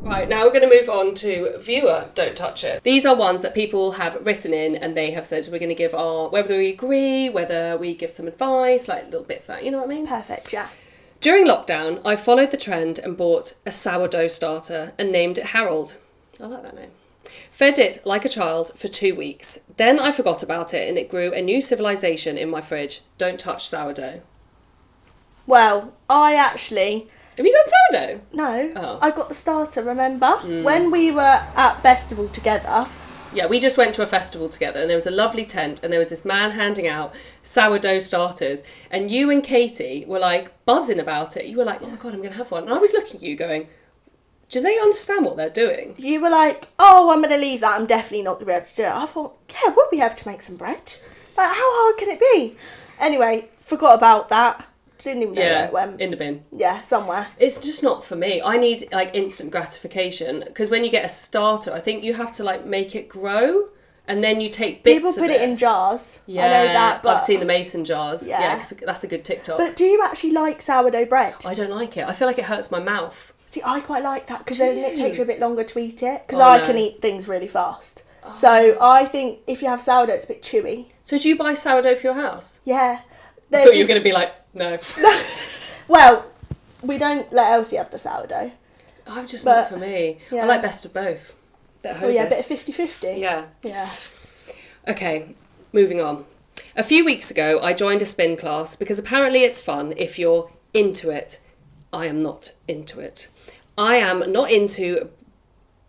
Right, now we're going to move on to viewer Don't Touch It. These are ones that people have written in and they have said we're going to give our, whether we agree, whether we give some advice, like little bits like, you know what I mean? Perfect, yeah. During lockdown, I followed the trend and bought a sourdough starter and named it Harold. I like that name. Fed it like a child for 2 weeks. Then I forgot about it and it grew a new civilization in my fridge. Don't touch sourdough. Well, I actually... Have you done sourdough? No, Oh. I got the starter, remember? When we were at Festival together. Yeah, we just went to a festival together and there was a lovely tent and there was this man handing out sourdough starters and you and Katie were like buzzing about it. You were like, oh my god, I'm going to have one. And I was looking at you going, do they understand what they're doing? You were like, oh, I'm going to leave that. I'm definitely not going to be able to do it. I thought, yeah, we'll be able to make some bread. Like, how hard can it be? Anyway, forgot about that. Didn't even know where it went. In the bin. Yeah, somewhere. It's just not for me. I need like instant gratification because when you get a starter, I think you have to like make it grow and then you take bits People of put it in jars. Yeah, I know that, but... I've seen the mason jars. Yeah. Yeah, 'cause that's a good TikTok. But do you actually like sourdough bread? I don't like it. I feel like it hurts my mouth. See, I quite like that because then it takes you a bit longer to eat it because Oh, I no. can eat things really fast. So I think if you have sourdough, it's a bit chewy. So do you buy sourdough for your house? Yeah. I thought you were going to be like, no. Well, we don't let Elsie have the sourdough. I'm just But, not for me. yeah. I like best of both. Oh yeah, a bit of 50-50. Yeah. Yeah. Okay, moving on. A few weeks ago, I joined a spin class because apparently it's fun if you're into it. I am not into it. I am not into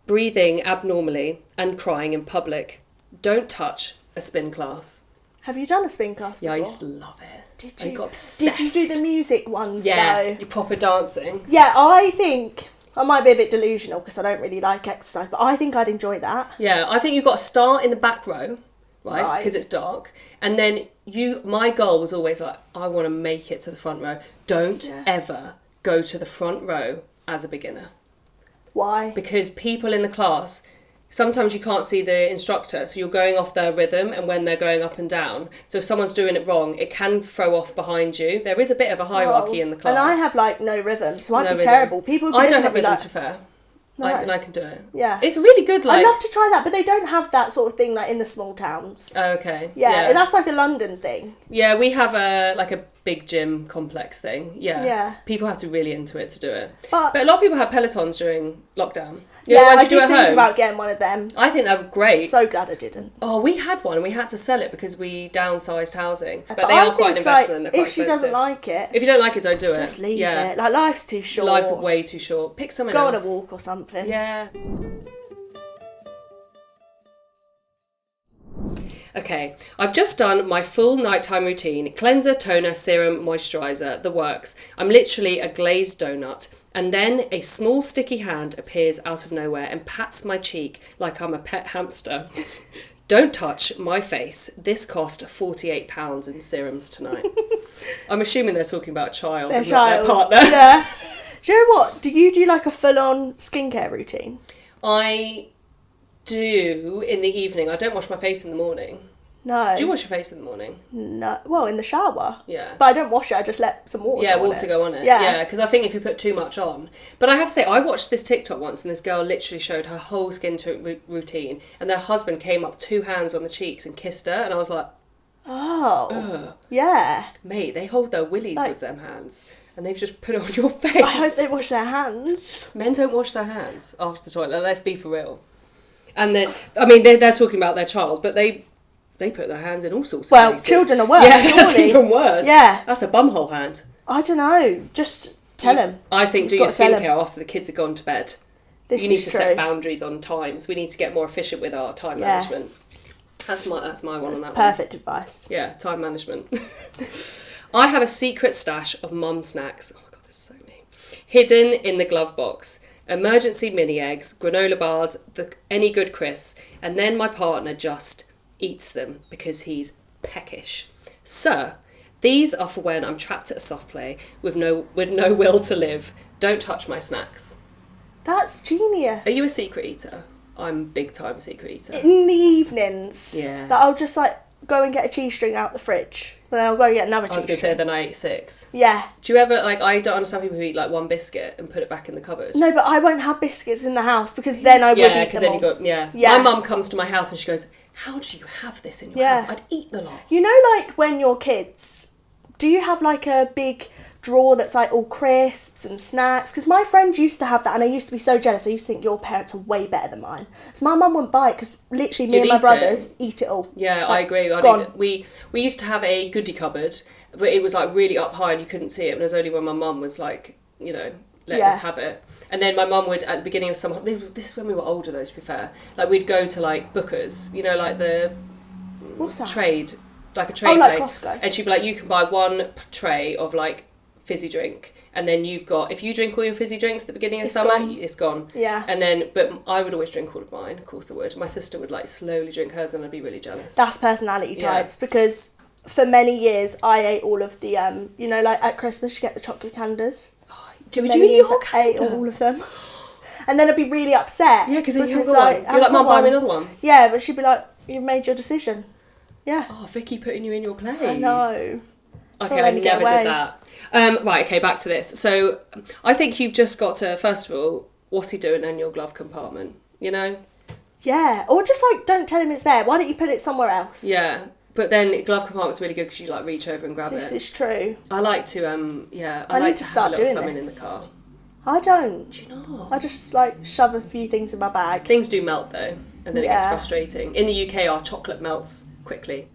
breathing abnormally and crying in public. Don't touch a spin class. Have you done a spin class before? Yeah, I used to love it. Did I you? got obsessed. Did you do the music ones Yeah, though? you proper dancing. Yeah, I think I might be a bit delusional because I don't really like exercise, but I think I'd enjoy that. Yeah, I think you've got to start in the back row, right? Right. Because it's dark. And then my goal was always like, I want to make it to the front row. Don't ever go to the front row as a beginner. Why? Because people in the class, sometimes you can't see the instructor, so you're going off their rhythm and when they're going up and down. So if someone's doing it wrong, it can throw off behind you. There is a bit of a hierarchy in the class. And I have like no rhythm, so I'd No be rhythm. terrible. People would be I don't looking have at me rhythm like, to fair. No. And I can do it. Yeah. It's really good, like... I'd love to try that, but they don't have that sort of thing like in the small towns. Oh, okay. Yeah, that's like a London thing. Yeah, we have a big gym complex thing. Yeah. People have to be really into it to do it. But a lot of people had Pelotons during lockdown. I did think about getting one of them. I think they're great. So glad I didn't. Oh, we had one and we had to sell it because we downsized housing. But they are quite an investment. Like, if she doesn't like it... If you don't like it, don't do it. Just leave it. Like, life's too short. Life's way too short. Pick someone else. Go on a walk or something. Yeah. Okay, I've just done my full nighttime routine. Cleanser, toner, serum, moisturiser, the works. I'm literally a glazed donut. And then a small sticky hand appears out of nowhere and pats my cheek like I'm a pet hamster. Don't touch my face. This cost £48 in serums tonight. I'm assuming they're talking about a child and not their partner. Yeah. Do you know what? Do you do like a full-on skincare routine? I do in the evening. I don't wash my face in the morning. No. Do you wash your face in the morning? No. Well, in the shower. Yeah. But I don't wash it. I just let some water go on it. Go on it. Yeah, because I think if you put too much on. But I have to say, I watched this TikTok once and this girl literally showed her whole skin routine and their husband came up 2 hands on the cheeks and kissed her and I was like... Oh. Ugh. Yeah. Mate, they hold their willies with them hands and they've just put it on your face. I hope they wash their hands. Men don't wash their hands after the toilet, let's be for real. And then, I mean, they're talking about their child, but they put their hands in all sorts of places. Children are worse, yeah, that's even worse. Yeah. That's a bumhole hand. I don't know. Just tell them. I think do your skincare after the kids have gone to bed. You need to set boundaries on times. We need to get more efficient with our time management. That's my one on that perfect advice. Yeah, time management. I have a secret stash of mum snacks. Oh my God, this is so me. Hidden in the glove box. Emergency mini eggs, granola bars, any good crisps, and then my partner just eats them because he's peckish. So, these are for when I'm trapped at a soft play with no will to live. Don't touch my snacks. That's genius. Are you a secret eater? I'm big time secret eater. In the evenings. Yeah. Like, I'll just go and get a cheese string out the fridge. And then I'll go and get another cheese string. I was going to say then I ate 6. Yeah. Do you ever, I don't understand people who eat 1 biscuit and put it back in the cupboard. No, but I won't have biscuits in the house because then I would eat them all. Yeah. My mum comes to my house and she goes, how do you have this in your house? I'd eat the lot. You know, when you're kids, do you have a big drawer that's all crisps and snacks? Because my friend used to have that and I used to be so jealous. I used to think your parents are way better than mine. So my mum wouldn't buy it because literally me and my brothers eat it all. Yeah, I agree. We used to have a goodie cupboard, but it was really up high and you couldn't see it. And it was only when my mum was let us have it. And then my mum would, at the beginning of summer, this is when we were older though, to be fair, we'd go to Booker's, the What's that? Trade, a trade place. Costco. And she'd be you can buy 1 tray of fizzy drink, and then you've got, if you drink all your fizzy drinks at the beginning of summer, it's gone. Yeah. And then, but I would always drink all of mine, of course I would. My sister would slowly drink hers, and then I'd be really jealous. That's personality types, because for many years I ate all of the, at Christmas you get the chocolate candies. Do you eat your ate all of them. And then I'd be really upset. Yeah, because then you haven't got one. You're Mum, buy me another one. Yeah, but she'd be you've made your decision. Yeah. Oh, Vicky putting you in your place. I know. Okay, I never did that. Right, okay, back to this. So, I think you've just got to, first of all, what's he doing in your glove compartment? Yeah, or just don't tell him it's there. Why don't you put it somewhere else? Yeah, but then glove compartment's really good because you reach over and grab it. This is true. I like to, I like to start doing something in the car. I don't. Do you not? I just shove a few things in my bag. Things do melt though, and then it gets frustrating. In the UK, our chocolate melts quickly.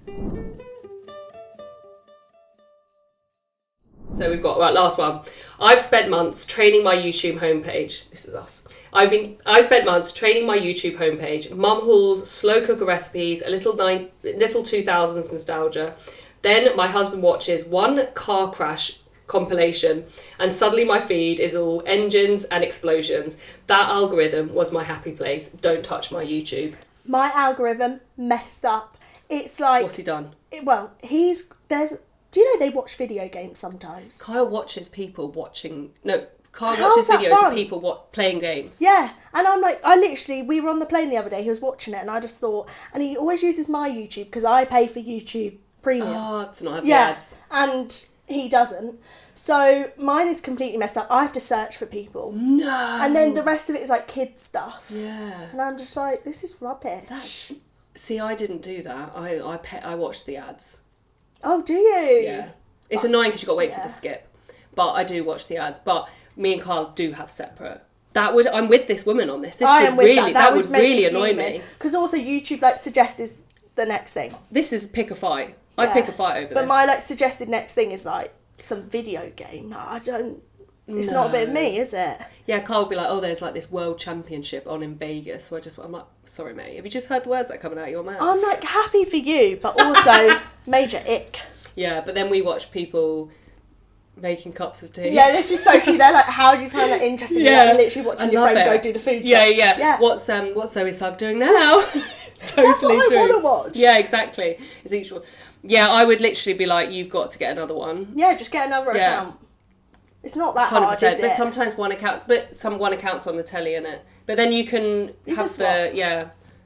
So we've got, last one. I've spent months training my YouTube homepage. This is us. I've spent months training my YouTube homepage. Mum hauls, slow cooker recipes, a little 2000s nostalgia. Then my husband watches 1 car crash compilation and suddenly my feed is all engines and explosions. That algorithm was my happy place. Don't touch my YouTube. My algorithm messed up. It's what's he done? Do you know they watch video games sometimes? Kyle watches people watching... No, Kyle watches videos of people playing games. Yeah, and we were on the plane the other day, he was watching it, and I just thought... And he always uses my YouTube, because I pay for YouTube Premium. Oh, to not have the ads. And he doesn't. So mine is completely messed up. I have to search for people. No! And then the rest of it is kid stuff. Yeah. And I'm just this is rubbish. See, I didn't do that. I watched the ads. Oh, do you? Yeah. It's annoying because you've got to wait for yeah. the skip. But I do watch the ads. But me and Carl do have separate. I'm with this woman on this. I am with really, that would make really me annoy fuming. me. Because also YouTube like suggests the next thing. This is pick a fight. I pick a fight over this. But my like suggested next thing is like some video game. I don't. It's not a bit of me, is it? Yeah, Carl would be like, oh, there's like this world championship on in Vegas. So I'm like, sorry, mate. Have you just heard the words that are coming out of your mouth? I'm like happy for you, but also major ick. Yeah, but then we watch people making cups of tea. Yeah, this is so true. They're like, how do you find that interesting? Yeah, Like, literally watching your friend go do the food shop. Yeah. What's Zoe Sugg doing now? Totally That's what true. I want to watch. Yeah, exactly. It's each one. Yeah, I would literally be like, you've got to get another one. Yeah, just get another account. It's not that 100%, hard, is it? but sometimes one account's on the telly, innit? But then you can have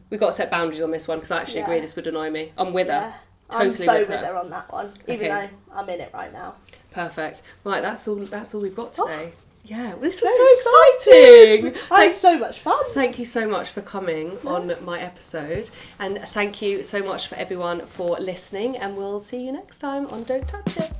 we've got to set boundaries on this one because I actually agree this would annoy me. I'm with her. Totally I'm so with with her on that one, even though I'm in it right now. Perfect. Right, that's all we've got today. Yeah, this was So so exciting. I had so much fun. Thank you so much for coming on my episode. And thank you so much for everyone for listening. And we'll see you next time on Don't Touch It.